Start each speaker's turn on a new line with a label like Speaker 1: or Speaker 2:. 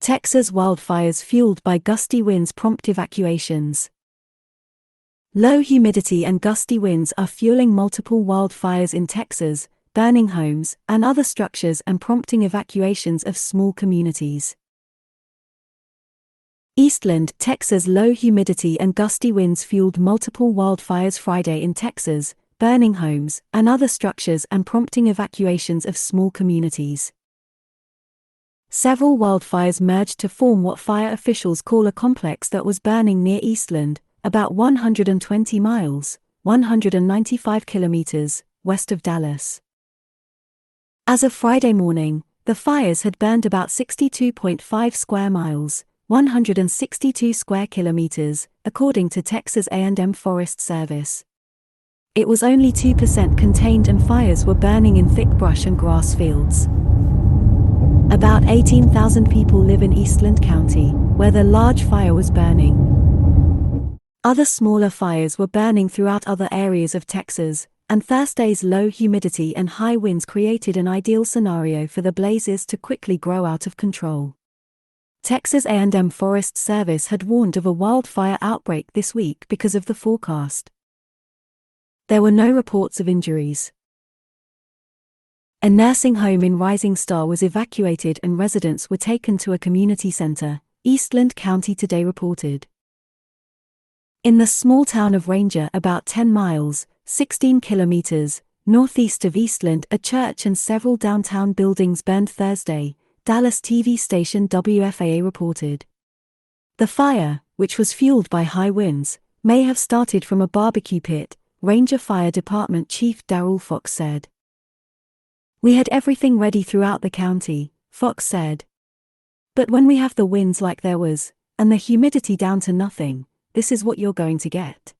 Speaker 1: Texas wildfires fueled by gusty winds prompt evacuations. Low humidity and gusty winds are fueling multiple wildfires in Texas, burning homes and other structures and prompting evacuations of small communities. Eastland, Texas. Low humidity and gusty winds fueled multiple wildfires Friday in Texas, burning homes and other structures and prompting evacuations of small communities. Several wildfires merged to form what fire officials call a complex that was burning near Eastland, about 120 miles, 195 kilometers, west of Dallas. As of Friday morning, the fires had burned about 62.5 square miles, 162 square kilometers, according to Texas A&M Forest Service. It was only 2% contained and fires were burning in thick brush and grass fields. About 18,000 people live in Eastland County, where the large fire was burning. Other smaller fires were burning throughout other areas of Texas, and Thursday's low humidity and high winds created an ideal scenario for the blazes to quickly grow out of control. Texas A&M Forest Service had warned of a wildfire outbreak this week because of the forecast. There were no reports of injuries. A nursing home in Rising Star was evacuated and residents were taken to a community center, Eastland County today reported. In the small town of Ranger, about 10 miles, 16 kilometers, northeast of Eastland, a church and several downtown buildings burned Thursday, Dallas TV station WFAA reported. The fire, which was fueled by high winds, may have started from a barbecue pit, Ranger Fire Department Chief Darrell Fox said. "We had everything ready throughout the county," Fox said. "But when we have the winds like there was, and the humidity down to nothing, this is what you're going to get."